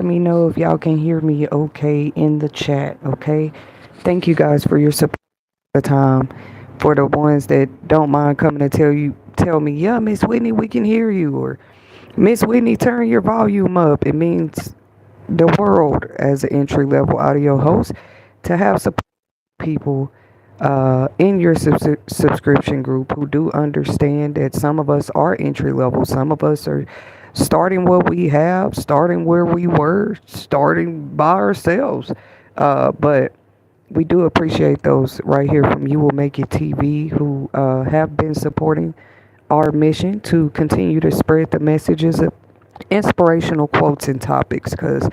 Let me know if y'all can hear me okay in the chat, okay? Thank you guys for your support all the time. For the ones that don't mind coming to tell me, yeah, Miss Whitney, we can hear you, or Miss Whitney, turn your volume up. It means the world as an entry level audio host to have support people in your subscription group who do understand that some of us are entry level, some of us are starting what we have, starting where we were, starting by ourselves. But we do appreciate those right here from You Will Make It TV who have been supporting our mission to continue to spread the messages of inspirational quotes and topics because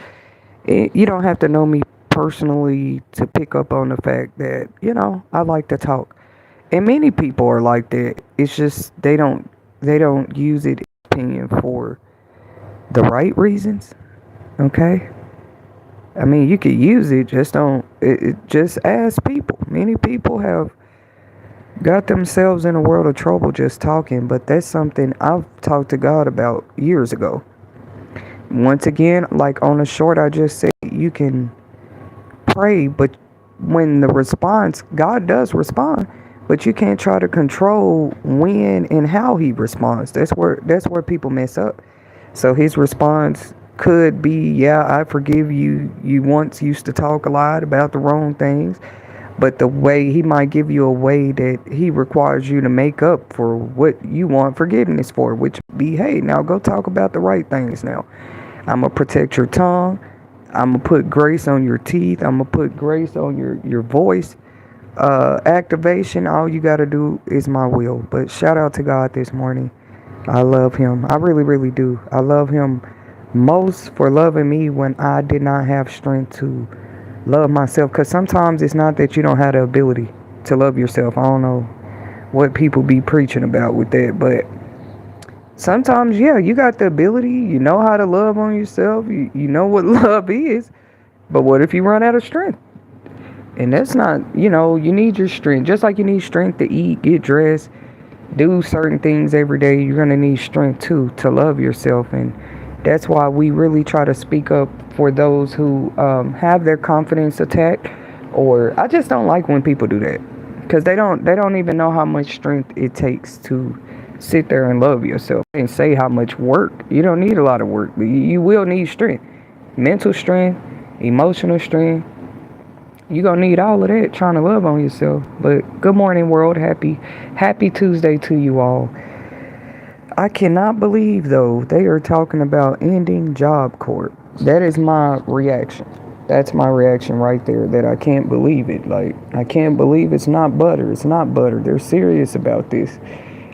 you don't have to know me personally to pick up on the fact that, I like to talk. And many people are like that. It's just they don't use it in opinion for the right reasons. Okay? I mean, you could use it, just don't just ask people. Many people have got themselves in a world of trouble just talking, but that's something I've talked to God about years ago. Once again, like on the short I just said, you can pray, but when the response, God does respond, but you can't try to control when and how he responds. That's where people mess up. So his response could be, yeah, I forgive you. You once used to talk a lot about the wrong things, but the way he might give you a way that he requires you to make up for what you want forgiveness for, which be, hey, now go talk about the right things now. I'm gonna protect your tongue. I'm gonna put grace on your teeth. I'm gonna put grace on your voice activation. All you gotta do is my will. But shout out to God this morning. I love him. I really, really do. I love him most for loving me when I did not have strength to love myself. Because sometimes it's not that you don't have the ability to love yourself. I don't know what people be preaching about with that, but sometimes, yeah, you got the ability. You know how to love on yourself. You know what love is. But what if you run out of strength? And that's not, you need your strength. Just like you need strength to eat, get dressed, do certain things every day, you're going to need strength too to love yourself. And that's why we really try to speak up for those who have their confidence attacked. Or I just don't like when people do that because they don't even know how much strength it takes to sit there and love yourself and say how much work. You don't need a lot of work, but you will need strength, mental strength, emotional strength. You're gonna need all of that trying to love on yourself. But good morning, world. Happy Tuesday to you all. I cannot believe though they are talking about ending JobCorp. That is my reaction. That's my reaction right there. That I can't believe it. Like, I can't believe it's not butter. It's not butter. They're serious about this.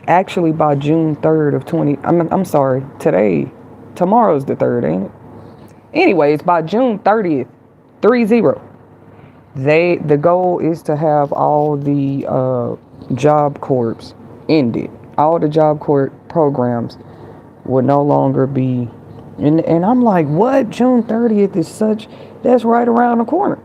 Actually, by June 3rd of 20, I'm sorry, tomorrow's the 3rd, ain't it? Anyways, by June 30th, 30, the goal is to have all the Job Corps ended. All the Job Corps programs will no longer be, and I'm like, what? June 30th is that's right around the corner.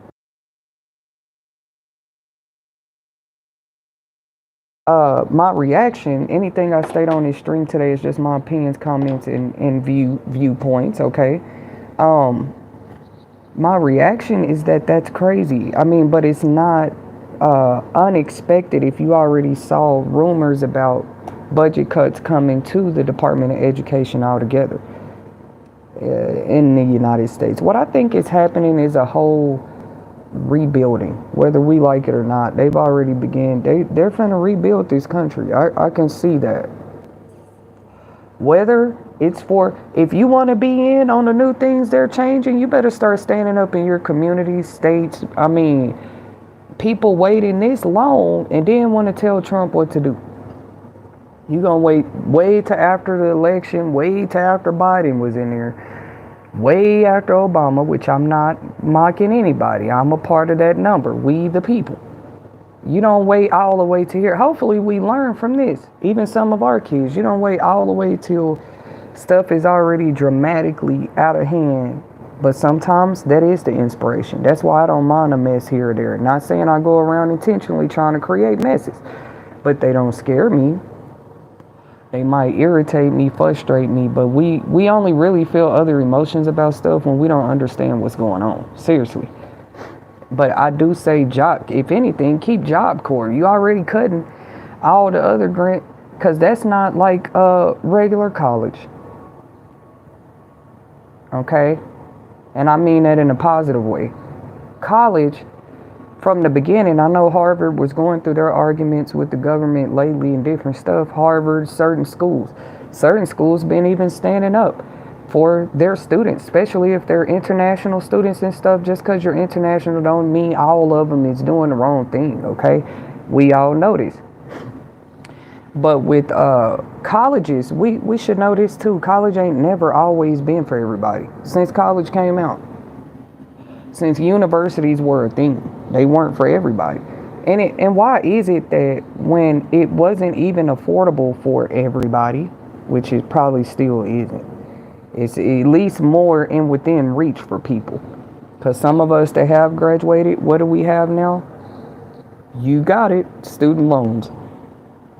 My reaction, anything I state on this stream today is just my opinions, comments, and viewpoints, okay? Um, my reaction is that that's crazy. I mean, but it's not unexpected if you already saw rumors about budget cuts coming to the Department of Education altogether in the United States. What I think is happening is a whole rebuilding, whether we like it or not. They've already begun. They're finna rebuild this country. I can see that. Whether it's for, if you want to be in on the new things they're changing, you better start standing up in your communities, states. I mean, people waiting this long and then want to tell Trump what to do. You gonna wait way to after the election, way to after Biden was in there, way after Obama, which I'm not mocking anybody. I'm a part of that number. We the people. You don't wait all the way to here. Hopefully we learn from this. Even some of our kids, you don't wait all the way till stuff is already dramatically out of hand. But sometimes that is the inspiration. That's why I don't mind a mess here or there. Not saying I go around intentionally trying to create messes, but they don't scare me. They might irritate me, frustrate me, but we only really feel other emotions about stuff when we don't understand what's going on. Seriously. But I do say job, if anything, keep JobCorps. You already cutting all the other grant, because that's not like regular college. Okay? And I mean that in a positive way. College, from the beginning, I know Harvard was going through their arguments with the government lately and different stuff. Harvard, certain schools been even standing up for their students, especially if they're international students and stuff. Just because you're international don't mean all of them is doing the wrong thing, okay? We all know this. But with colleges, we should know this too. College ain't never always been for everybody. Since college came out, since universities were a thing, they weren't for everybody. And why is it that when it wasn't even affordable for everybody, which it probably still isn't, it's at least more in within reach for people? Because some of us that have graduated, what do we have now? You got it, student loans.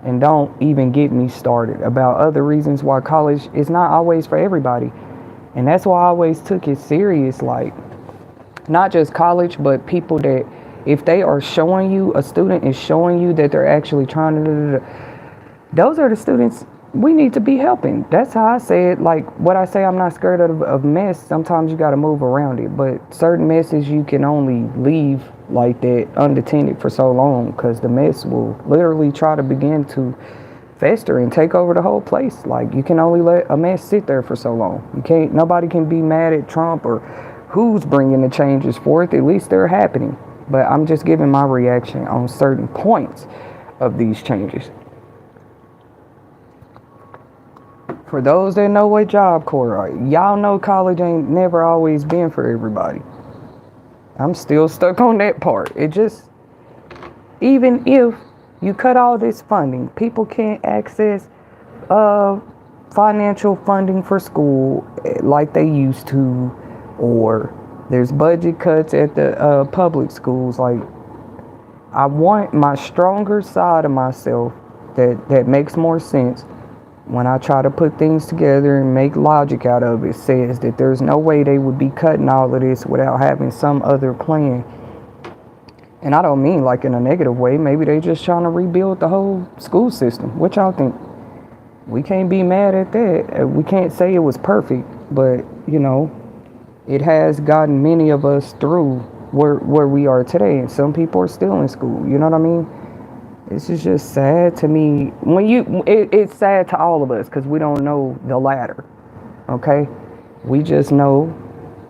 And don't even get me started about other reasons why college is not always for everybody. And that's why I always took it serious, like, not just college, but people that, if they are showing you, a student is showing you that they're actually trying to, those are the students we need to be helping. That's how I say it. Like what I say, I'm not scared of mess. Sometimes you got to move around it, but certain messes you can only leave like that unattended for so long, because the mess will literally try to begin to fester and take over the whole place. Like, you can only let a mess sit there for so long. Nobody can be mad at Trump or who's bringing the changes forth. At least they're happening. But I'm just giving my reaction on certain points of these changes. For those that know what JobCorps are, y'all know college ain't never always been for everybody. I'm still stuck on that part. It just, even if you cut all this funding, people can't access financial funding for school like they used to, or there's budget cuts at the public schools. Like, I want my stronger side of myself that makes more sense when I try to put things together and make logic out of it, says that there's no way they would be cutting all of this without having some other plan. And I don't mean like in a negative way. Maybe they just trying to rebuild the whole school system. What y'all think? We can't be mad at that. We can't say it was perfect, but you know, it has gotten many of us through where we are today. And some people are still in school. You know what I mean? This is just sad to me. It's sad to all of us because we don't know the latter. Okay? We just know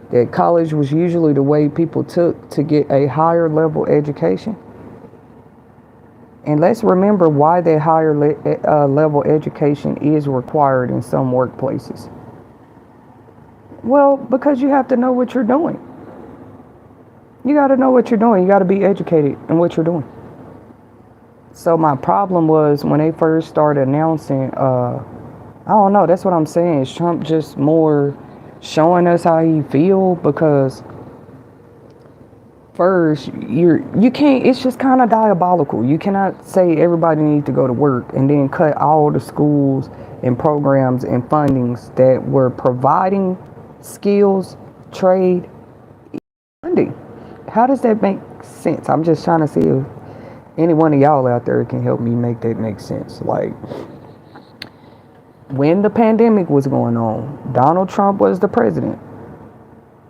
that college was usually the way people took to get a higher level education. And let's remember why that higher level education is required in some workplaces. Well, because you have to know what you're doing. You got to know what you're doing. You got to be educated in what you're doing. So my problem was when they first started announcing, I don't know, that's what I'm saying. Is Trump just more showing us how he feel? Because first, you can't, it's just kind of diabolical. You cannot say everybody needs to go to work and then cut all the schools and programs and fundings that were providing skills, trade, funding. How does that make sense? I'm just trying to see if any one of y'all out there can help me make that make sense. Like, when the pandemic was going on, Donald Trump was the president.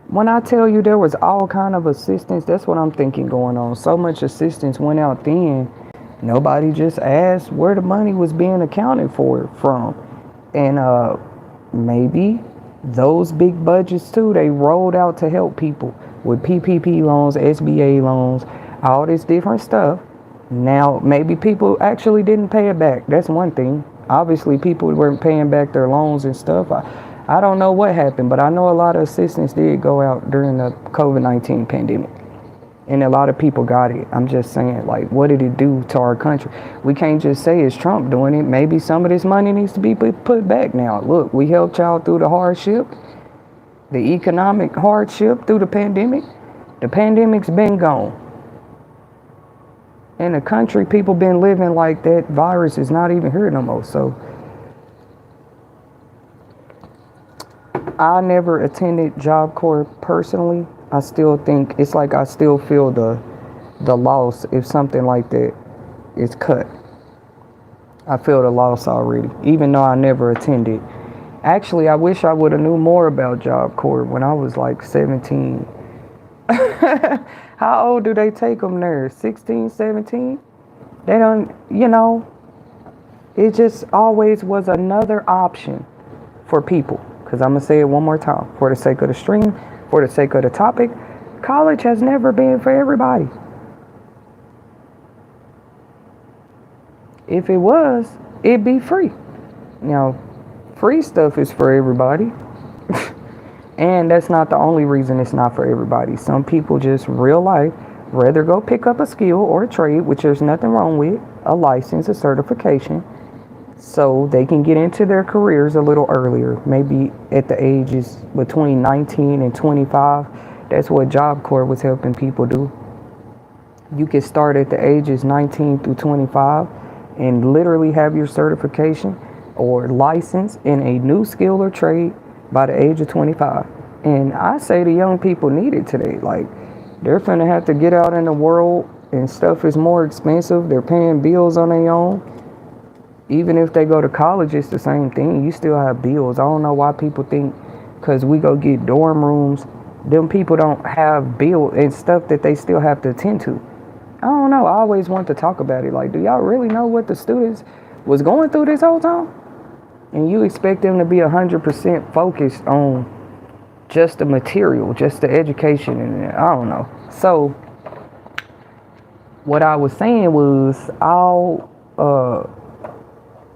When I tell you there was all kind of assistance, that's what I'm thinking going on. So much assistance went out then. Nobody just asked where the money was being accounted for from. And maybe those big budgets too, they rolled out to help people with PPP loans, SBA loans, all this different stuff. Now, maybe people actually didn't pay it back. That's one thing. Obviously, people weren't paying back their loans and stuff. I don't know what happened, but I know a lot of assistance did go out during the COVID-19 pandemic. And a lot of people got it. I'm just saying, like, what did it do to our country? We can't just say it's Trump doing it. Maybe some of this money needs to be put back now. Look, we helped y'all through the hardship, the economic hardship through the pandemic. The pandemic's been gone. In the country, people been living like that virus is not even here no more. So I never attended Job Corps personally, I still think it's like I still feel the loss if something like that is cut. I feel the loss already, even though I never attended. Actually, I wish I would have knew more about Job Corps when I was like 17. How old do they take them there? 16, 17? They don't, it just always was another option for people. Because I'm going to say it one more time. For the sake of the stream, for the sake of the topic, college has never been for everybody. If it was, it'd be free. Free stuff is for everybody. And that's not the only reason it's not for everybody. Some people just real life rather go pick up a skill or a trade, which there's nothing wrong with, a license, a certification, so they can get into their careers a little earlier, maybe at the ages between 19 and 25. That's what Job Corps was helping people do. You can start at the ages 19 through 25 and literally have your certification or license in a new skill or trade by the age of 25. And I say the young people need it today. Like, they're finna have to get out in the world and stuff is more expensive. They're paying bills on their own. Even if they go to college, it's the same thing. You still have bills. I don't know why people think because we go get dorm rooms, them people don't have bills and stuff that they still have to attend to. I don't know. I always want to talk about it. Like, do y'all really know what the students was going through this whole time? And you expect them to be 100% focused on just the material, just the education, and I don't know. So what I was saying was,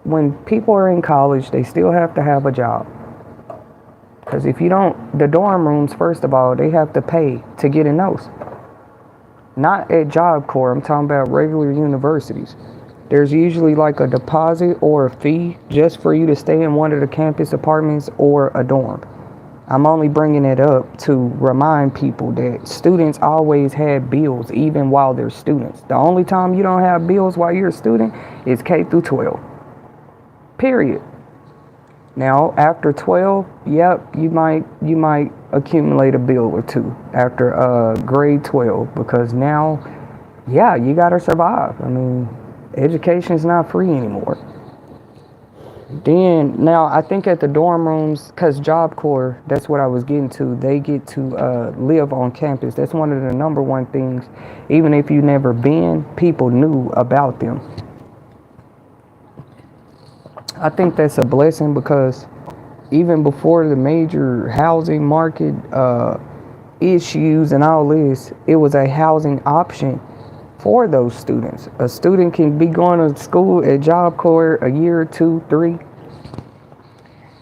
when people are in college, they still have to have a job. Because if you don't, the dorm rooms, first of all, they have to pay to get in those. Not at Job Corps, I'm talking about regular universities. There's usually like a deposit or a fee just for you to stay in one of the campus apartments or a dorm. I'm only bringing it up to remind people that students always had bills even while they're students. The only time you don't have bills while you're a student is K through 12. Period. Now, after 12, yep, you might accumulate a bill or two after grade 12, because now, yeah, you gotta survive. I mean, education's not free anymore. Then, now, I think at the dorm rooms, because Job Corps, that's what I was getting to, they get to live on campus. That's one of the number one things. Even if you never been, people knew about them. I think that's a blessing, because even before the major housing market issues and all this, it was a housing option for those students. A student can be going to school at Job Corps a year, 2, 3.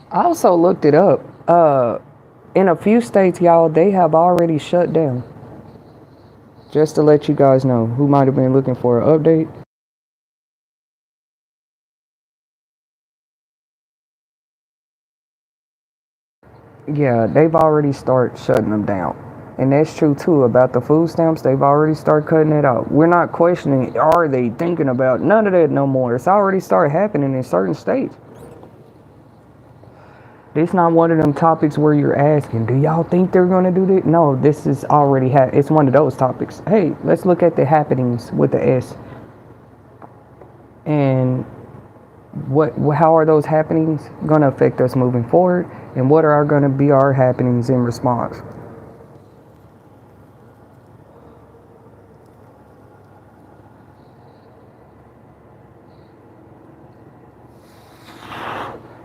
I also looked it up. In a few states, y'all, they have already shut down. Just to let you guys know who might have been looking for an update. Yeah, they've already started shutting them down. And that's true too about the food stamps. They've already started cutting it out. We're not questioning, are they thinking about none of that no more. It's already started happening in certain states. This not one of them topics where you're asking, do y'all think they're going to do this? No, this is already it's one of those topics. Hey, let's look at the happenings with the S. And how are those happenings going to affect us moving forward? And what are going to be our happenings in response?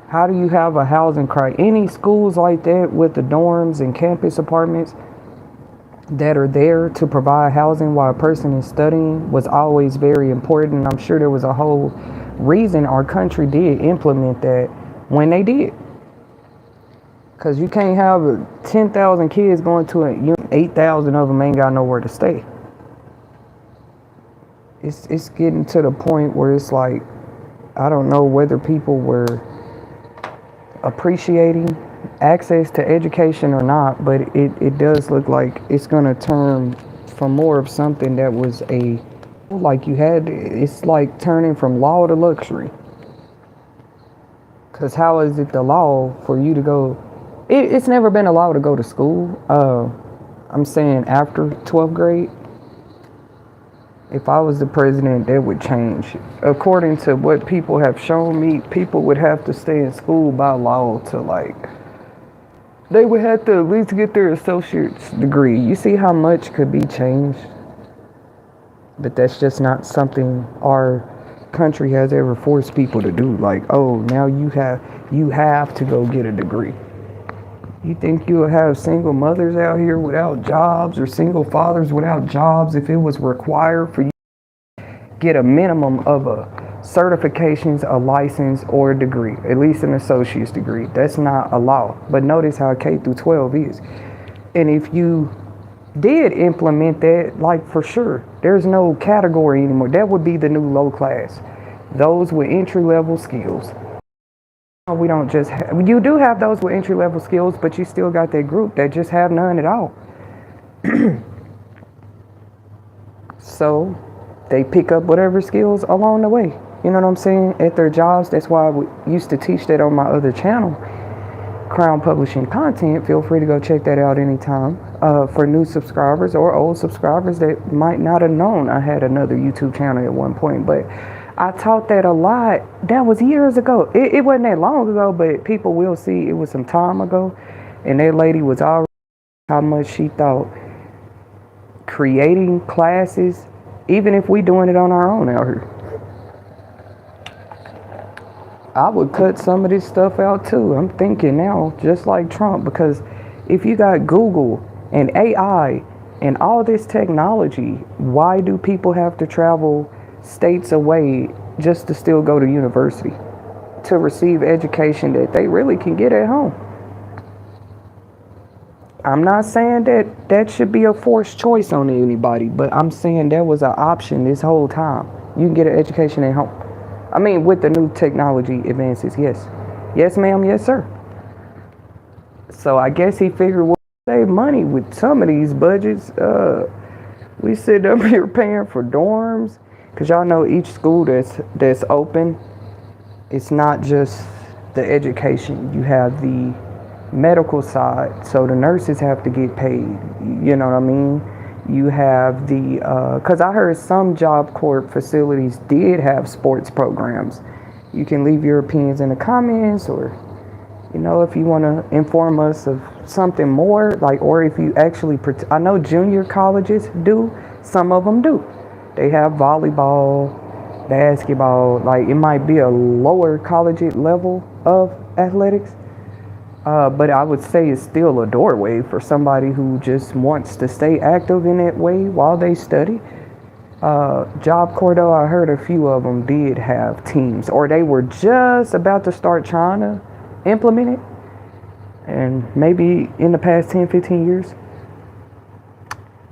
How do you have a housing crisis? Any schools like that with the dorms and campus apartments that are there to provide housing while a person is studying was always very important. I'm sure there was a whole reason our country did implement that when they did. Because you can't have 10,000 kids going to 8,000 of them ain't got nowhere to stay. It's getting to the point where it's like, I don't know whether people were appreciating access to education or not, but it does look like it's going to turn from more of something that was it's like turning from law to luxury. Because how is it the law for you to go It's never been allowed to go to school. I'm saying after 12th grade. If I was the president, that would change. According to what people have shown me, people would have to stay in school by law to they would have to at least get their associate's degree. You see how much could be changed? But that's just not something our country has ever forced people to do. Like, oh, now you have to go get a degree. You think you'll have single mothers out here without jobs or single fathers without jobs if it was required for you to get a minimum of a certifications, a license, or a degree, at least an associate's degree? That's not a law. But notice how K through 12 is. And if you did implement that, like, for sure, there's no category anymore. That would be the new low class. Those with entry-level skills. We don't just have, you do have those with entry-level skills, but you still got that group that just have none at all. So they pick up whatever skills along the way. You know what I'm saying? At their jobs. That's why I used to teach that on my other channel, Crown Publishing Content. Feel free to go check that out anytime. For new subscribers or old subscribers that might not have known I had another YouTube channel at one point. But I taught that a lot. That was years ago. It wasn't that long ago, but people will see it was some time ago. And that lady was already how much she thought creating classes, even if we doing it on our own out here. I would cut some of this stuff out too. I'm thinking now, just like Trump, because if you got Google and AI and all this technology, why do people have to travel states away just to still go to university to receive education that they really can get at home? I'm not saying that should be a forced choice on anybody, but I'm saying there was an option this whole time. You can get an education at home. I mean, with the new technology advances, yes. Yes, ma'am, yes, sir. So I guess he figured we'll save money with some of these budgets. We sit up here paying for dorms, because y'all know each school that's open, it's not just the education. You have the medical side, so the nurses have to get paid. You know what I mean? You have the, because I heard some JobCorps facilities did have sports programs. You can leave your opinions in the comments, or, you know, if you want to inform us of something more, like, or if you actually, I know junior colleges do, some of them do. They have volleyball, basketball, like it might be a lower collegiate level of athletics. But I would say it's still a doorway for somebody who just wants to stay active in that way while they study. JobCorps, though, I heard a few of them did have teams, or they were just about to start trying to implement it. And maybe in the past 10, 15 years.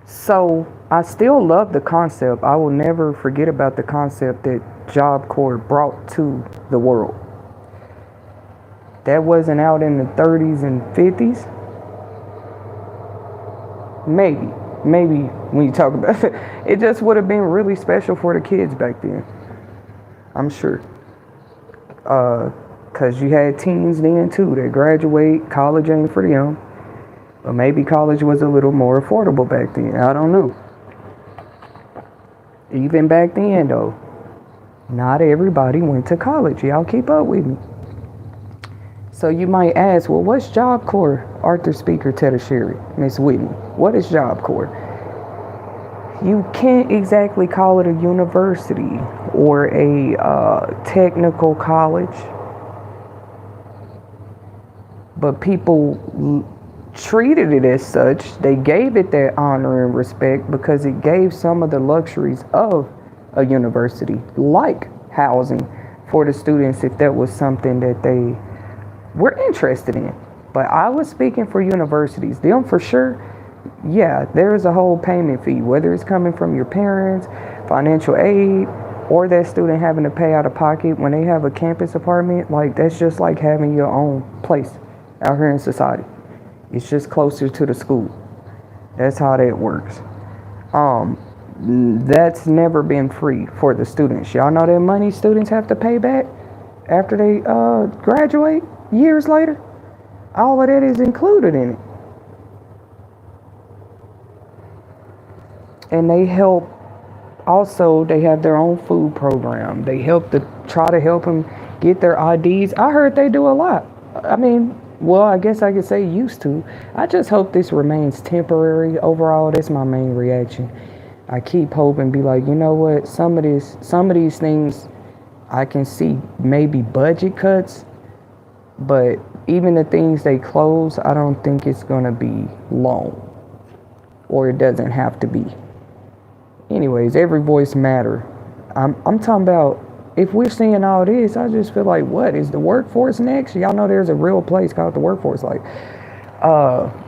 So I still love the concept. I will never forget about the concept that JobCorps brought to the world. That wasn't out in the 30s and 50s. Maybe when you talk about it, it just would have been really special for the kids back then. I'm sure. Because you had teens then too that graduate, college ain't for them. But maybe college was a little more affordable back then. I don't know. Even back then though, not everybody went to college. Y'all keep up with me. So you might ask, well, what's JobCorps? Author Speaker Tetasheri, Miss Whitney. What is JobCorps? You can't exactly call it a university or a technical college, but people treated it as such. They gave it that honor and respect because it gave some of the luxuries of a university, like housing for the students if that was something that they were interested in. But I was speaking for universities. Them for sure, yeah, there is a whole payment fee, whether it's coming from your parents, financial aid, or that student having to pay out of pocket when they have a campus apartment. Like, that's just like having your own place out here in society. It's just closer to the school. That's how that works. That's never been free for the students. Y'all know that money students have to pay back after they graduate years later. All of that is included in it. And they help also, they have their own food program. They help to try to help them get their IDs. I heard they do a lot. I mean, well, I guess I could say used to. I just hope this remains temporary. Overall, that's my main reaction. I keep hoping, be like, you know what? Some of these things, I can see maybe budget cuts, but even the things they close, I don't think it's gonna be long, or it doesn't have to be. Anyways, every voice matter. I'm talking about, if we're seeing all this, I just feel like, what is the workforce next? Y'all know there's a real place called the workforce. Like,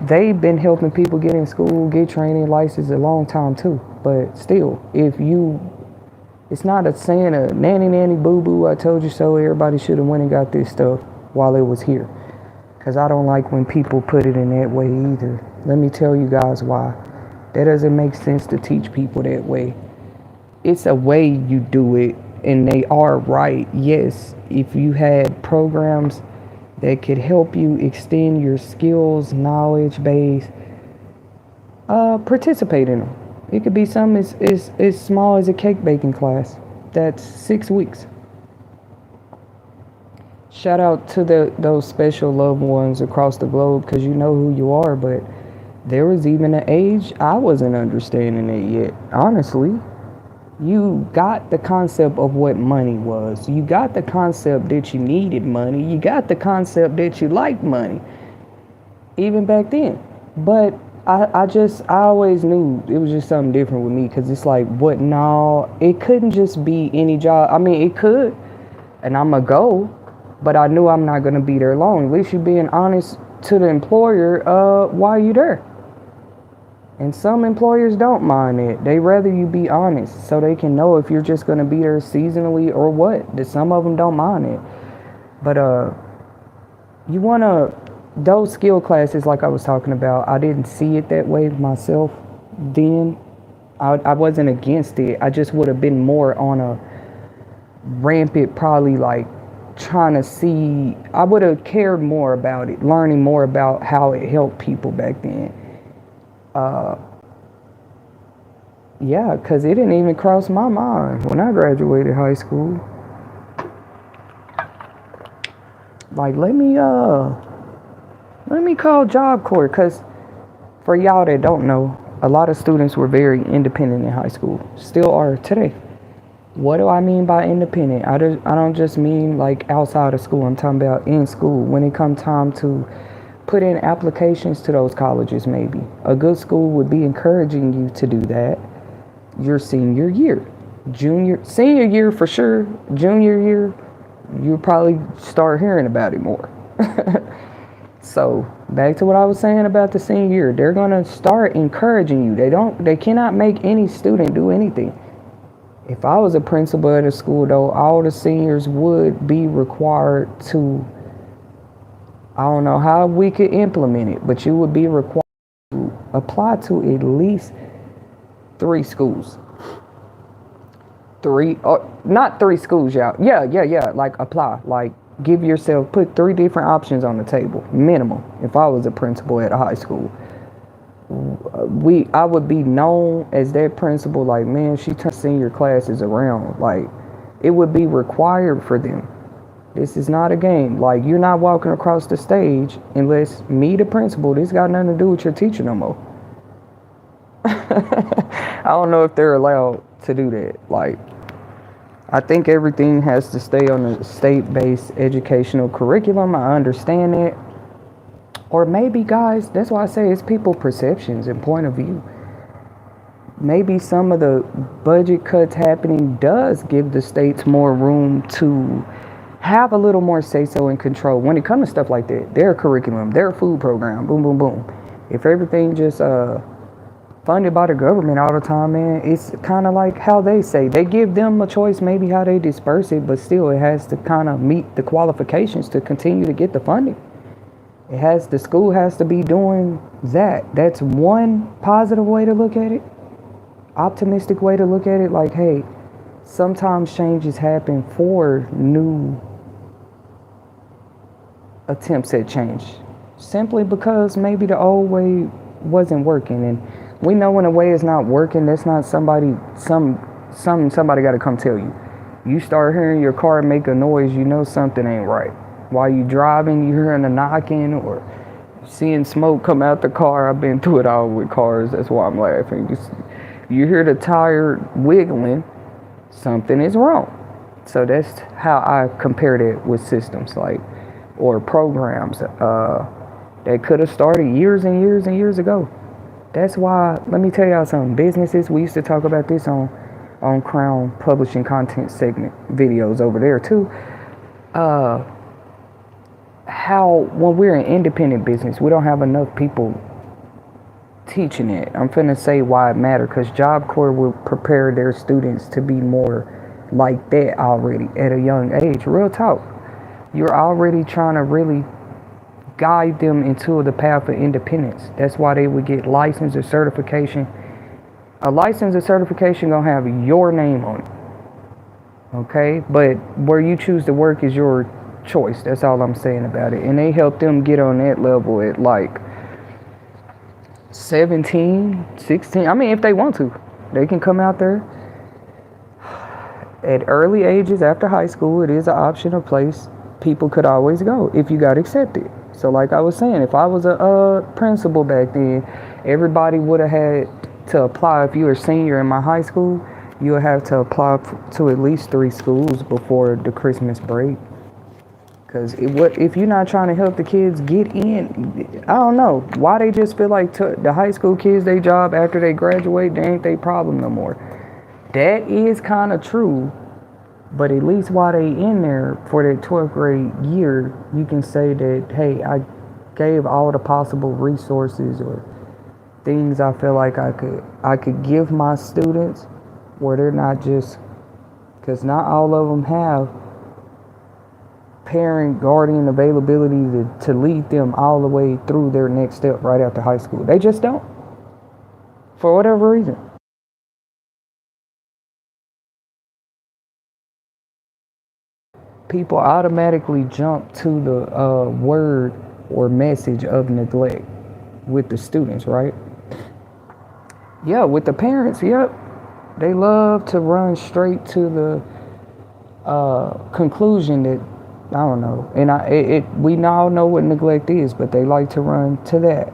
they've been helping people get in school, get training, license a long time too. But still, it's not a saying a nanny boo boo, I told you so. Everybody should have went and got this stuff while it was here. Cause I don't like when people put it in that way either. Let me tell you guys why. That doesn't make sense to teach people that way. It's a way you do it, and they are right. Yes, if you had programs that could help you extend your skills, knowledge base, participate in them. It could be something as small as a cake baking class. That's 6 weeks. Shout out to those special loved ones across the globe, because you know who you are, but there was even an age I wasn't understanding it yet. Honestly, you got the concept of what money was. You got the concept that you needed money. You got the concept that you liked money, even back then. But I always knew it was just something different with me, because it's like, what? No, it couldn't just be any job. I mean, it could, and I'm going to go, but I knew I'm not going to be there long. At least you're being honest to the employer while you're there. And some employers don't mind it. They rather you be honest, so they can know if you're just going to be there seasonally or what. That some of them don't mind it. But you want to, those skill classes like I was talking about, I didn't see it that way myself then. I wasn't against it. I just would have been more on a rampant, probably like trying to see, I would have cared more about it, learning more about how it helped people back then. Yeah, because it didn't even cross my mind when I graduated high school. Like, let me call JobCorps, because for y'all that don't know, a lot of students were very independent in high school, still are today. What do I mean by independent? I don't just mean like outside of school. I'm talking about in school. When it comes time to put in applications to those colleges, maybe a good school would be encouraging you to do that your senior year. Senior year for sure. Junior year, you'll probably start hearing about it more. So back to what I was saying about the senior year, they're gonna start encouraging you. They cannot make any student do anything. If I was a principal at a school, though, all the seniors would be required to, I don't know how we could implement it, but you would be required to apply to at least 3 schools. Not 3 schools, y'all. Yeah. Like, apply. Like, give yourself, put 3 different options on the table, minimum. If I was a principal at a high school, I would be known as that principal, like, man, she turned senior classes around. Like, it would be required for them. This is not a game. Like, you're not walking across the stage unless me, the principal, this got nothing to do with your teacher no more. I don't know if they're allowed to do that. Like, I think everything has to stay on a state-based educational curriculum. I understand it. Or maybe, guys, that's why I say it's people perceptions and point of view. Maybe some of the budget cuts happening does give the states more room to have a little more say-so and control when it comes to stuff like that. Their curriculum, their food program, boom, boom, boom. If everything just funded by the government all the time, man, it's kind of like how they say. They give them a choice maybe how they disperse it, but still it has to kind of meet the qualifications to continue to get the funding. The school has to be doing that. That's one positive way to look at it. Optimistic way to look at it. Like, hey, sometimes changes happen for new attempts at change. simply because maybe the old way wasn't working. And we know when a way is not working, that's not somebody got to come tell you. You start hearing your car make a noise, you know something ain't right. While you driving, you hearing a knocking or seeing smoke come out the car. I've been through it all with cars. That's why I'm laughing. You hear the tire wiggling, something is wrong. So that's how I compared it with systems, like, or programs that could have started years and years and years ago. That's why, let me tell y'all something. Businesses, we used to talk about this on Crown Publishing Content segment videos over there too. How when we're an independent business, we don't have enough people teaching it. I'm finna say why it matters, because JobCorps will prepare their students to be more like that already at a young age. Real talk. You're already trying to really guide them into the path of independence. That's why they would get license or certification. A license or certification gonna have your name on it. Okay? But where you choose to work is your choice. That's all I'm saying about it. And they help them get on that level at like 17, 16. I mean, if they want to, they can come out there at early ages after high school. It is an optional place people could always go if you got accepted. So like I was saying, if I was a principal back then, everybody would have had to apply. If you were a senior in my high school, you would have to apply to at least 3 schools before the Christmas break. Because if you're not trying to help the kids get in, I don't know why they just feel like the high school kids, their job after they graduate, they ain't their problem no more. That is kind of true, but at least while they in there for their 12th grade year, you can say that, hey, I gave all the possible resources or things I feel like I could give my students, where they're not just, because not all of them have parent guardian availability to lead them all the way through their next step right after high school. They just don't, for whatever reason. People automatically jump to the word or message of neglect with the students, right? Yeah, with the parents, yep. They love to run straight to the conclusion that, I don't know, and we now know what neglect is, but they like to run to that.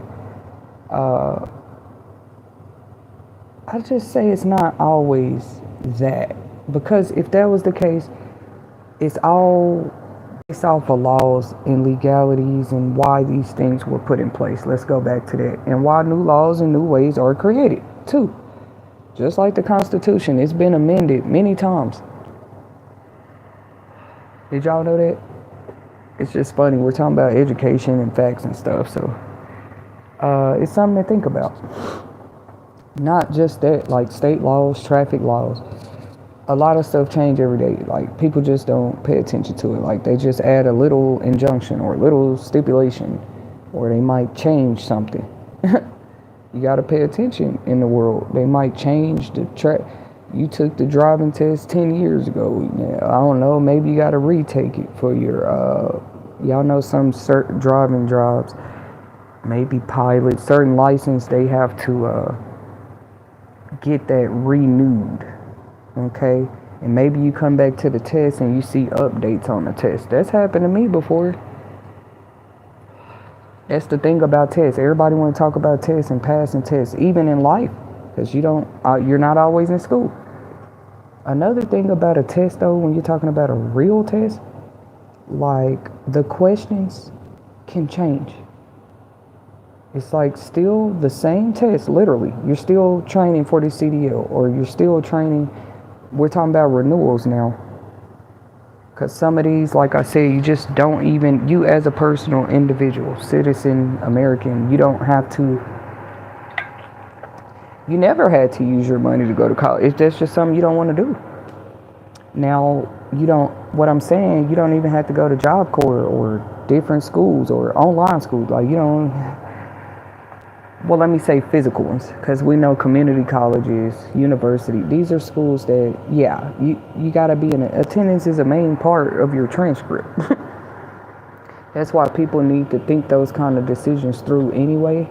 I just say it's not always that, because if that was the case, it's all based off of laws and legalities and why these things were put in place. Let's go back to that, and why new laws and new ways are created too. Just like the Constitution, it's been amended many times. Did y'all know that? It's just funny. We're talking about education and facts and stuff, so it's something to think about. Not just that, like state laws, traffic laws. A lot of stuff change every day. Like, people just don't pay attention to it. Like, they just add a little injunction or a little stipulation, or they might change something. You got to pay attention in the world. They might change the track. You took the driving test 10 years ago. Yeah, I don't know. Maybe you got to retake it for your, y'all know some certain driving jobs, maybe pilots, certain license, they have to get that renewed. Okay? And maybe you come back to the test and you see updates on the test. That's happened to me before. That's the thing about tests. Everybody want to talk about tests and passing tests, even in life, because you're not always in school. Another thing about a test, though, when you're talking about a real test, like, the questions can change. It's like still the same test, literally. You're still training for the CDL, or you're still training. We're talking about renewals now. Because some of these, like I said, you just don't even, you as a personal individual, citizen, American, you don't have to, you never had to use your money to go to college. If that's just something you don't want to do. Now, what I'm saying, you don't even have to go to JobCorps or different schools or online schools. Like, you don't, well, let me say physical ones, because we know community colleges, university, these are schools that, yeah, you got to be in it. Attendance is a main part of your transcript. That's why people need to think those kind of decisions through anyway,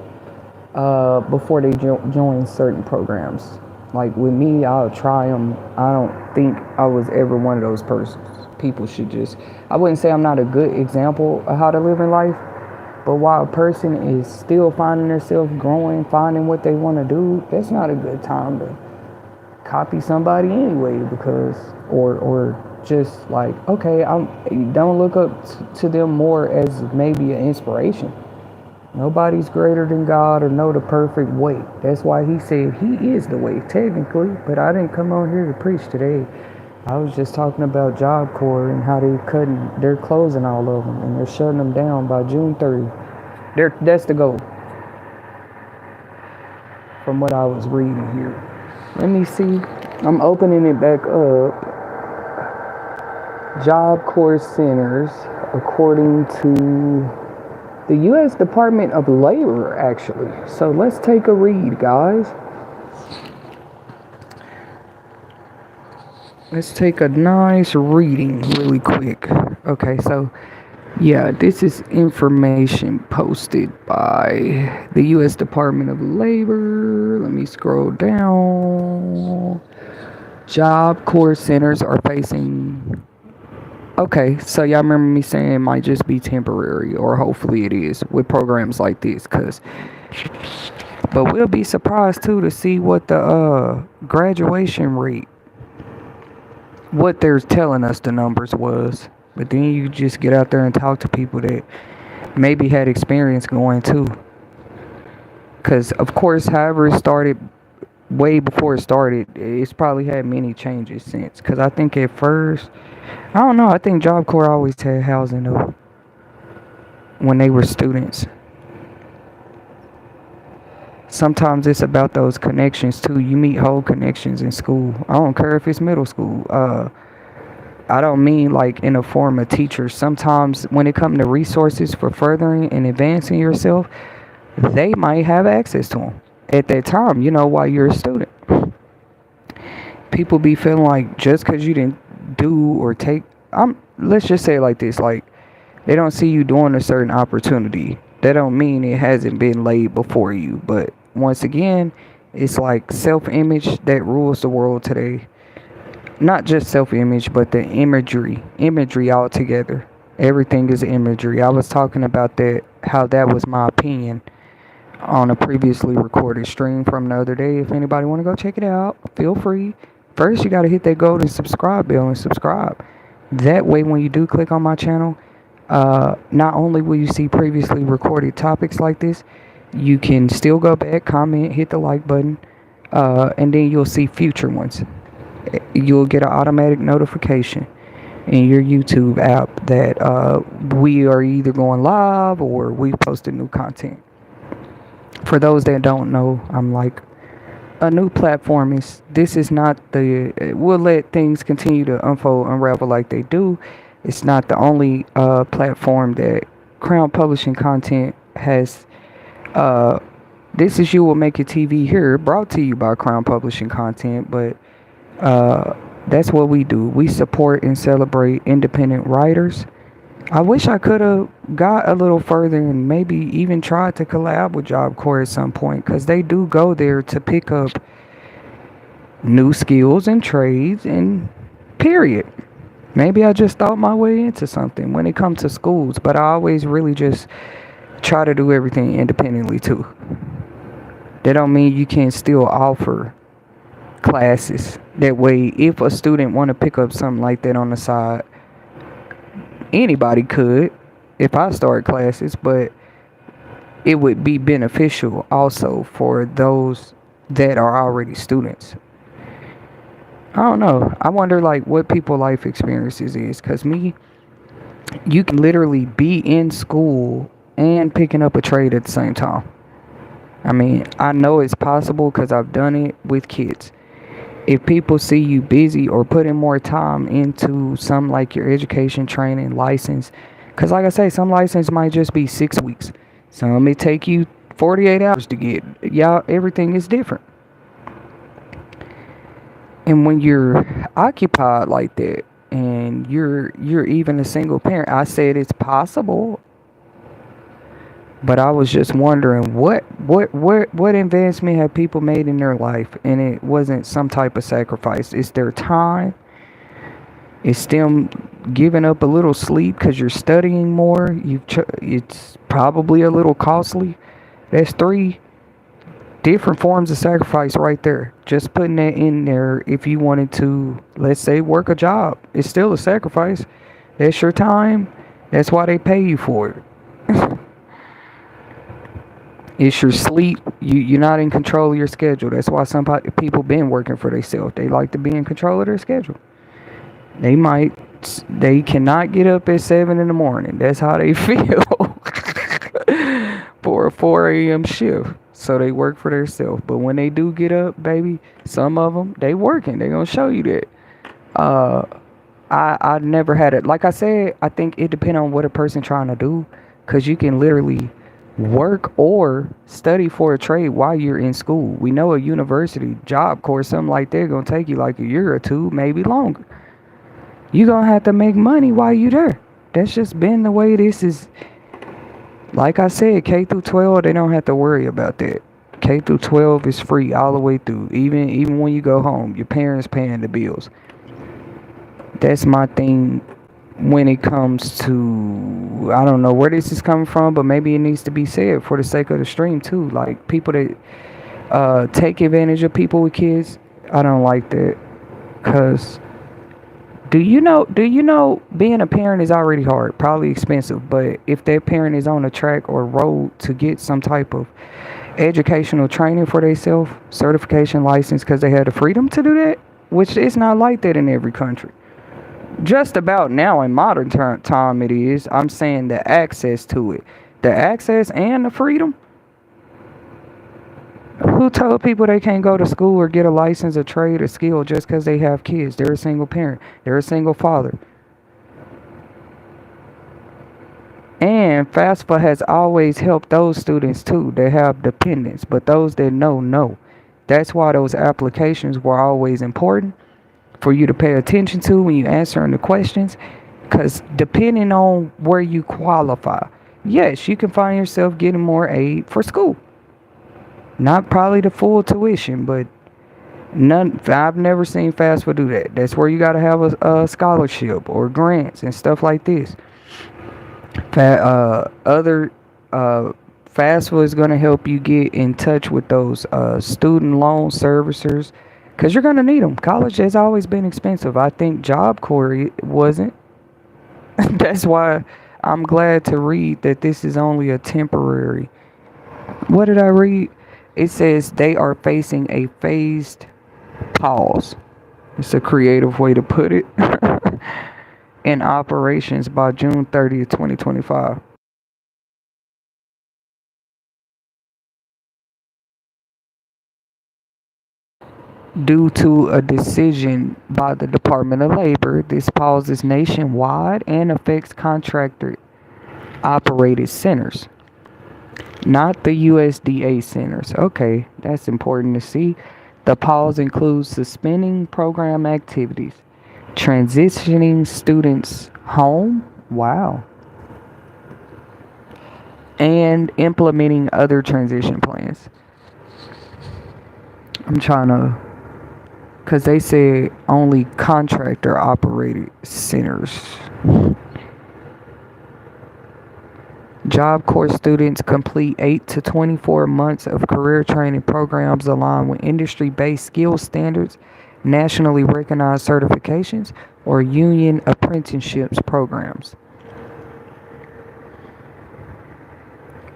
before they join certain programs. Like with me, I'll try them. I don't think I was ever one of those persons. People should just, I wouldn't say I'm not a good example of how to live in life, but while a person is still finding themselves growing, finding what they want to do, that's not a good time to copy somebody anyway, because, or just like, okay, don't look up to them more as maybe an inspiration. Nobody's greater than God or know the perfect way. That's why he said he is the way, technically. But I didn't come on here to preach today. I was just talking about JobCorps and how they're closing all of them and they're shutting them down by June 30th. That's the goal, from what I was reading here. Let me see. I'm opening it back up. JobCorps centers, according to the U.S. Department of Labor, actually. So let's take a read, guys. Let's take a nice reading really quick. Okay, so yeah, this is information posted by the U.S. Department of Labor. Let me scroll down. Job Corps centers are facing. Okay, so y'all remember me saying it might just be temporary, or hopefully it is with programs like this, but we'll be surprised too to see what the graduation rate, what they're telling us the numbers was. But then you just get out there and talk to people that maybe had experience going too. Because, of course, however it started, way before it started, it's probably had many changes since. Because I think at first, I don't know, I think Job Corps always had housing though, when they were students. Sometimes it's about those connections too. You meet whole connections in school. I don't care if it's middle school. I don't mean like in a form of teachers. Sometimes when it comes to resources for furthering and advancing yourself, they might have access to them at that time, while you're a student. People be feeling like just because you didn't do or take, let's just say it like this, like they don't see you doing a certain opportunity. That don't mean it hasn't been laid before you. But once again, it's like self-image that rules the world today. Not just self-image, but the imagery altogether. Everything is imagery. I was talking about that, how that was my opinion on a previously recorded stream from the other day. If anybody want to go check it out, feel free. First, you got to hit that golden subscribe bell and subscribe. That way, when you do click on my channel, not only will you see previously recorded topics like this, you can still go back, comment, hit the like button, and then you'll see future ones. You'll get an automatic notification in your YouTube app that we are either going live or we posted new content. For those that don't know, I'm like a new platform. This is not we'll let things continue to unravel like they do. It's not the only platform that Crown Publishing Content has. This is You Will Make It TV here, brought to you by Crown Publishing Content, but that's what we do. We support and celebrate independent writers. I wish I could have got a little further and maybe even tried to collab with Job Corps at some point, because they do go there to pick up new skills and trades and period. Maybe I just thought my way into something when it comes to schools, but I always really just try to do everything independently too. That don't mean you can't still offer classes. That way, if a student want to pick up something like that on the side, anybody could if I start classes, but it would be beneficial also for those that are already students. I don't know. I wonder like what people life experiences is, because you can literally be in school and picking up a trade at the same time. I mean, I know it's possible because I've done it with kids. If people see you busy or putting more time into some like your education, training, license, because like I say, some license might just be 6 weeks. Some may take you 48 hours to get. Y'all, everything is different. And when you're occupied like that and you're even a single parent, I said it's possible. But I was just wondering what advancement have people made in their life, and it wasn't some type of sacrifice. It's their time. It's them giving up a little sleep because you're studying more. It's probably a little costly. That's three different forms of sacrifice right there. Just putting that in there. If you wanted to, let's say, work a job, it's still a sacrifice. That's your time. That's why they pay you for it. It's your sleep. You're not in control of your schedule. That's why some people been working for themselves. They like to be in control of their schedule. They cannot get up at 7 in the morning. That's how they feel for a 4 a.m. shift. So they work for themselves. But when they do get up, baby, some of them, they working. They gonna show you that. Uh, I never had it. Like I said, I think it depends on what a person trying to do. Because you can literally work or study for a trade while you're in school. We know a university, JobCorps, something like that, gonna take you like a year or two, maybe longer. You're gonna have to make money while you're there. That's just been the way this is. Like I said, K through 12, they don't have to worry about that. K through 12 is free all the way through. Even when you go home, your parents paying the bills. That's my thing when it comes to, I don't know where this is coming from, but maybe it needs to be said for the sake of the stream too. Like people that take advantage of people with kids, I don't like that. Cause do you know being a parent is already hard, probably expensive, but if that parent is on a track or road to get some type of educational training for themselves, certification license, because they had the freedom to do that, which is not like that in every country. Just about now in modern time it is. I'm saying the access to it, the access and the freedom. Who told people they can't go to school or get a license, a trade, a skill just because they have kids? They're a single parent. They're a single father. And FAFSA has always helped those students too that have dependents, but those that know. That's why those applications were always important for you to pay attention to when you answering the questions, because depending on where you qualify, yes, you can find yourself getting more aid for school. Not probably the full tuition, but none. I've never seen FAFSA do that. That's where you got to have a scholarship or grants and stuff like this. Other FAFSA is going to help you get in touch with those student loan servicers, because you're going to need them. College has always been expensive. I think Job Corps wasn't. That's why I'm glad to read that this is only a temporary. What did I read? It says they are facing a phased pause. It's a creative way to put it. In operations by June 30th, 2025. Due to a decision by the Department of Labor, this pause is nationwide and affects contractor operated centers, not the USDA centers. Okay, that's important to see. The pause includes suspending program activities, transitioning students home, wow, and implementing other transition plans. I'm trying to, because they said only contractor operated centers. Job Corps students complete 8 to 24 months of career training programs aligned with industry-based skill standards, nationally recognized certifications, or union apprenticeships programs.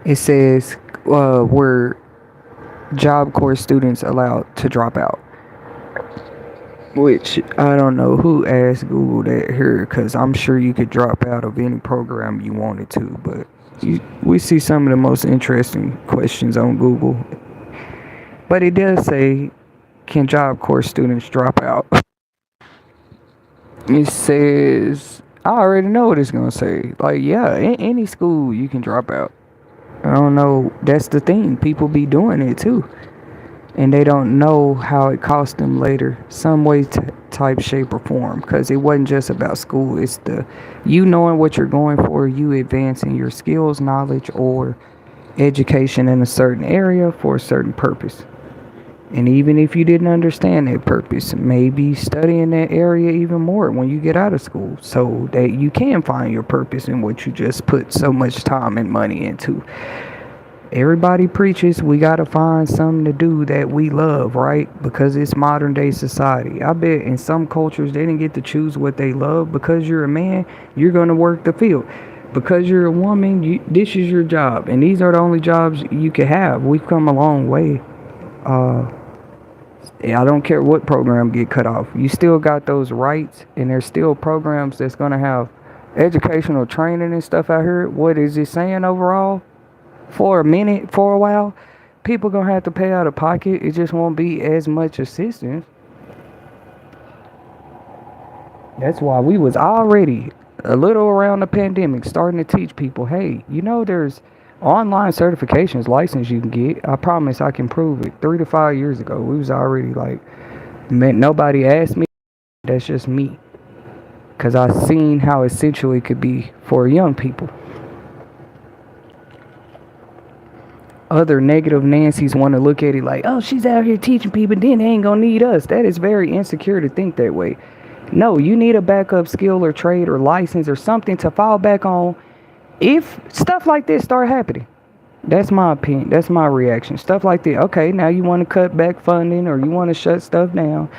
It says where Job Corps students allowed to drop out. Which I don't know who asked Google that here, because I'm sure you could drop out of any program you wanted to, but we see some of the most interesting questions on Google. But it does say, can Job Corps students drop out? It says, I already know what it's going to say. Like, yeah, in any school you can drop out. I don't know. That's the thing. People be doing it too. And they don't know how it cost them later, some way, type, shape, or form. Because it wasn't just about school. It's you knowing what you're going for, you advancing your skills, knowledge, or education in a certain area for a certain purpose. And even if you didn't understand that purpose, maybe study in that area even more when you get out of school so that you can find your purpose in what you just put so much time and money into. Everybody preaches we got to find something to do that we love, right? Because it's modern day society. I bet in some cultures they didn't get to choose what they love. Because you're a man, you're going to work the field. Because you're a woman, this is your job. And these are the only jobs you can have. We've come a long way. I don't care what program get cut off. You still got those rights, and there's still programs that's going to have educational training and stuff out here. What is it saying overall? For a minute, for a while, people gonna have to pay out of pocket. It just won't be as much assistance. That's why we was already a little around the pandemic starting to teach people, hey, there's online certifications, license you can get. I promise I can prove it. 3 to 5 years ago, we was already like, man, nobody asked me. That's just me. Because I seen how essential it could be for young people. Other negative Nancy's want to look at it like, oh, she's out here teaching people, then they ain't gonna need us. That is very insecure to think that way. No, you need a backup skill or trade or license or something to fall back on if stuff like this start happening. That's my opinion. That's my reaction. Stuff like that. Okay, now you want to cut back funding or you want to shut stuff down.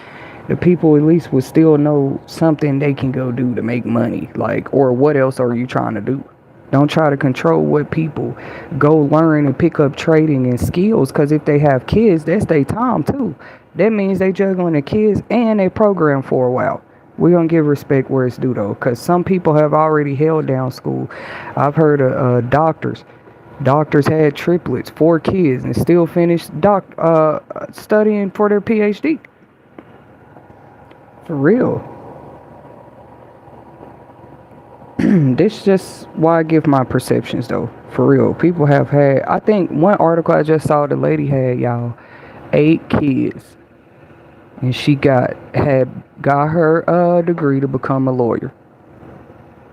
The people at least will still know something they can go do to make money. Like, or what else are you trying to do? Don't try to control what people go learn and pick up trading and skills, because if they have kids, that's their time too. That means they juggling their kids and their program for a while. We're going to give respect where it's due, though, because some people have already held down school. I've heard of doctors. Doctors had triplets, 4 kids, and still finished studying for their PhD. For real. This is just why I give my perceptions, though. For real. People have had, I think one article I just saw, the lady had, y'all, 8 kids. And she got her degree to become a lawyer.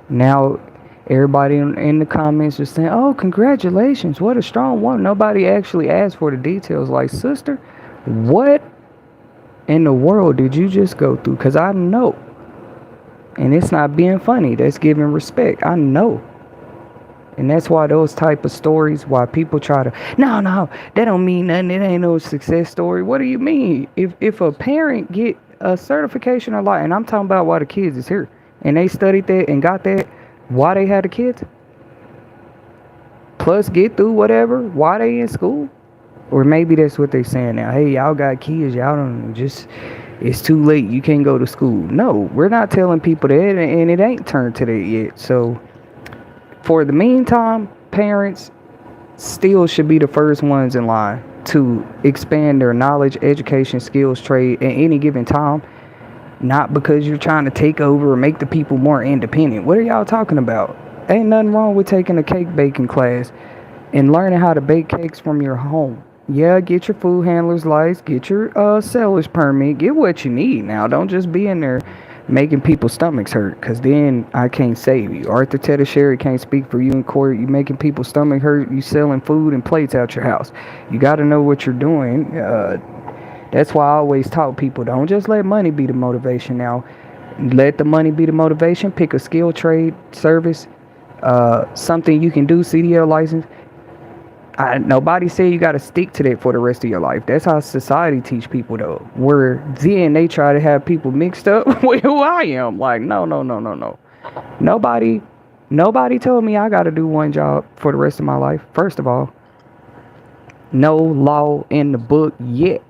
Now, everybody in the comments are saying, oh, congratulations, what a strong woman. Nobody actually asked for the details. Like, sister, what in the world did you just go through? Because I know. And it's not being funny. That's giving respect. I know. And that's why those type of stories, why people try to, no, that don't mean nothing. It ain't no success story. What do you mean? If a parent get a certification or like, and I'm talking about why the kids is here, and they studied that and got that, why they had the kids, plus get through whatever, why they in school, or maybe that's what they saying now. Hey, y'all got kids, y'all don't just, it's too late, you can't go to school. No, we're not telling people that, and it ain't turned to that yet. So for the meantime, parents still should be the first ones in line to expand their knowledge, education, skills, trade at any given time. Not because you're trying to take over or make the people more independent. What are y'all talking about? Ain't nothing wrong with taking a cake baking class and learning how to bake cakes from your home. Yeah, get your food handler's license, get your seller's permit, get what you need now. Don't just be in there making people's stomachs hurt, because then I can't save you. Author Tetasheri can't speak for you in court. You making people's stomach hurt, you selling food and plates out your house. You got to know what you're doing. That's why I always taught people, don't just let money be the motivation now. Let the money be the motivation. Pick a skill, trade, service, something you can do, CDL license. Nobody said you got to stick to that for the rest of your life. That's how society teach people, though. Where then they try to have people mixed up with who I am. Like, no. Nobody told me I got to do one job for the rest of my life. First of all, no law in the book yet.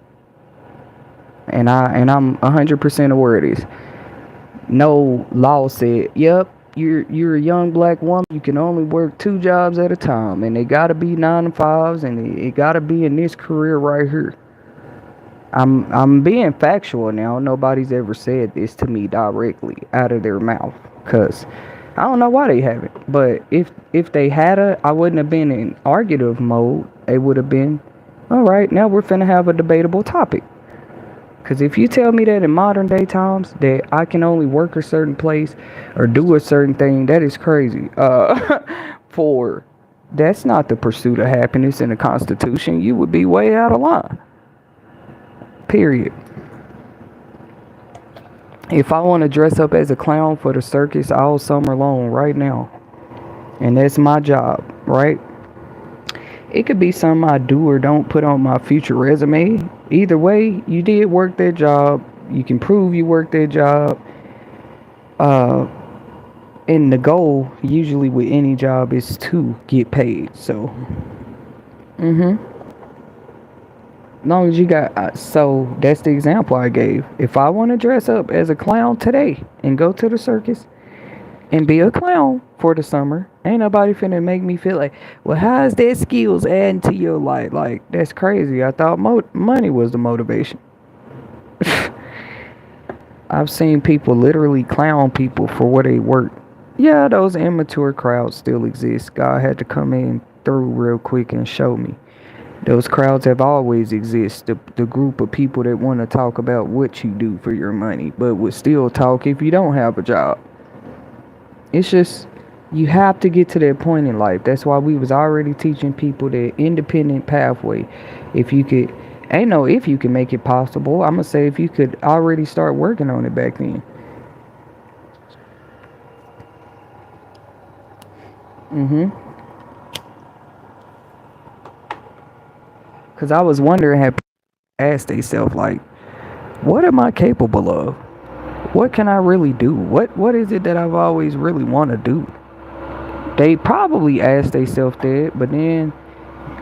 And I'm 100% aware of this. No law said, yep, you're a young black woman, you can only work 2 jobs at a time, and they gotta be 9 to 5s, and it gotta be in this career right here. I'm being factual now. Nobody's ever said this to me directly out of their mouth, because I don't know why they haven't. But if they had I wouldn't have been in argumentative mode. It would have been, all right, now we're finna have a debatable topic. Because if you tell me that in modern day times that I can only work a certain place or do a certain thing, that is crazy. For That's not the pursuit of happiness in the Constitution. You would be way out of line. Period. If I want to dress up as a clown for the circus all summer long right now, and that's my job, right? It could be something I do or don't put on my future resume. Either way, you did work that job. You can prove you worked that job. Uh, and the goal, usually with any job, is to get paid. So, as long as you got, so that's the example I gave. If I want to dress up as a clown today and go to the circus and be a clown for the summer, ain't nobody finna make me feel like, well, how is that skills adding to your life? Like, that's crazy. I thought money was the motivation. I've seen people literally clown people for where they work. Yeah, those immature crowds still exist. God had to come in through real quick and show me. Those crowds have always existed. The group of people that want to talk about what you do for your money, but would still talk if you don't have a job. It's just, you have to get to that point in life. That's why we was already teaching people the independent pathway. If you could, ain't no if you can make it possible. I'm going to say if you could already start working on it back then. Because I was wondering, had people asked themselves, like, what am I capable of? What can I really do? What is it that I've always really want to do? They probably asked themselves that, but then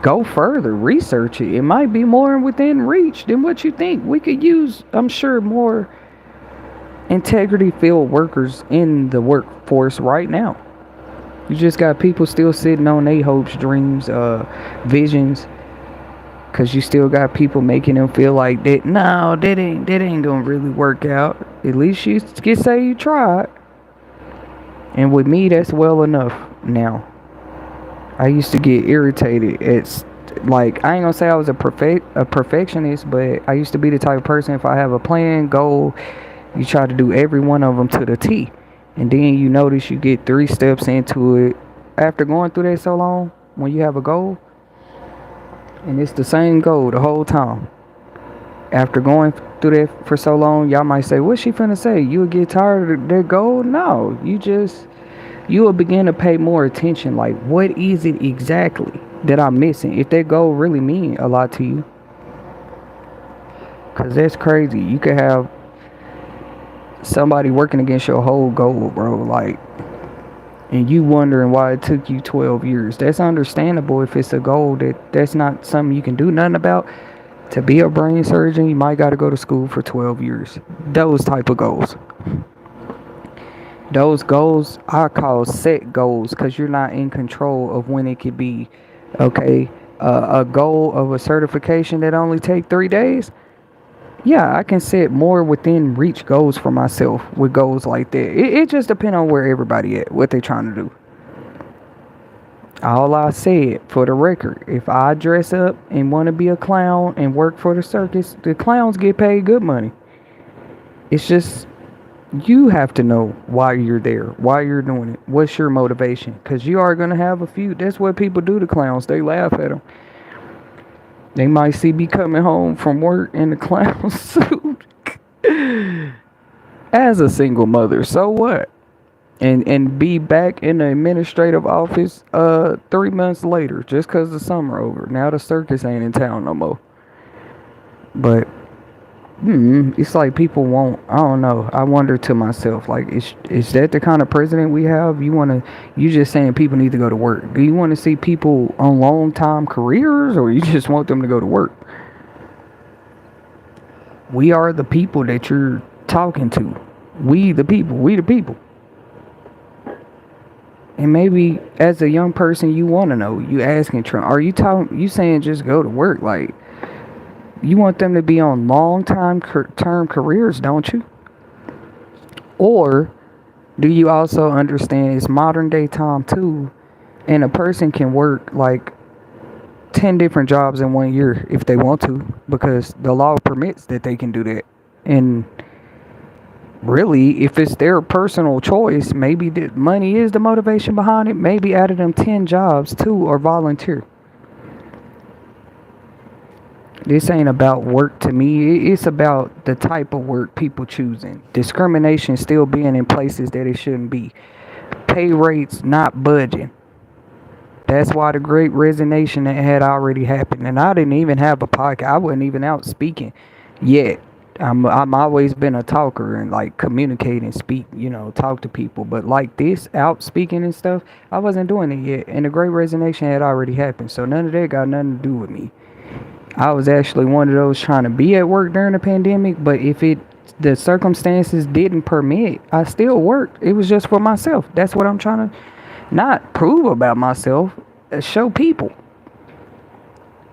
go further, research it. It might be more within reach than what you think. We could use, I'm sure, more integrity filled workers in the workforce right now. You just got people still sitting on their hopes, dreams, visions. Cause you still got people making them feel like that. No, that ain't gonna really work out. At least you can say you tried. And with me, that's well enough. Now, I used to get irritated. It's like, I ain't gonna say I was a perfectionist, but I used to be the type of person, if I have a plan, goal, you try to do every one of them to the T. And then you notice you get 3 steps into it. After going through that so long, when you have a goal, and it's the same goal the whole time. After going through that for so long, y'all might say, what's she finna say? You'll get tired of that goal? No, you will begin to pay more attention. Like, what is it exactly that I'm missing? If that goal really mean a lot to you. Because that's crazy. You could have somebody working against your whole goal, bro. Like, and you wondering why it took you 12 years. That's understandable if it's a goal that's not something you can do nothing about. To be a brain surgeon, you might got to go to school for 12 years. Those type of goals. Those goals I call set goals, because you're not in control of when it could be. Okay, a goal of a certification that only take 3 days. Yeah, I can set more within reach goals for myself with goals like that. It just depends on where everybody at, what they trying to do. All I said, for the record, if I dress up and want to be a clown and work for the circus, the clowns get paid good money. It's just, you have to know why you're there, why you're doing it, what's your motivation. Because you are going to have a few, that's what people do to clowns, they laugh at them. They might see me coming home from work in the clown suit as a single mother. So what? And be back in the administrative office 3 months later, just because the summer over. Now the circus ain't in town no more. But it's like people won't. I don't know. I wonder to myself, like, is that the kind of president we have? You just saying people need to go to work. Do you want to see people on long time careers, or you just want them to go to work? We are the people that you're talking to. We the people. And maybe as a young person, you want to know. You asking, are you saying just go to work? Like, you want them to be on long-term careers, don't you? Or do you also understand it's modern day time too, and a person can work like 10 different jobs in 1 year if they want to, because the law permits that they can do that. And really, if it's their personal choice, maybe the money is the motivation behind it. Maybe out of them 10 jobs, 2 are volunteer. This ain't about work to me. It's about the type of work people choosing. Discrimination still being in places that it shouldn't be. Pay rates not budging. That's why the great resignation that had already happened. And I didn't even have a podcast. I wasn't even out speaking yet. I'm always been a talker and like communicate and speak, talk to people. But like this, out speaking and stuff, I wasn't doing it yet. And the great resignation had already happened. So none of that got nothing to do with me. I was actually one of those trying to be at work during the pandemic, but if the circumstances didn't permit, I still worked. It was just for myself. That's what I'm trying to not prove about myself, show people.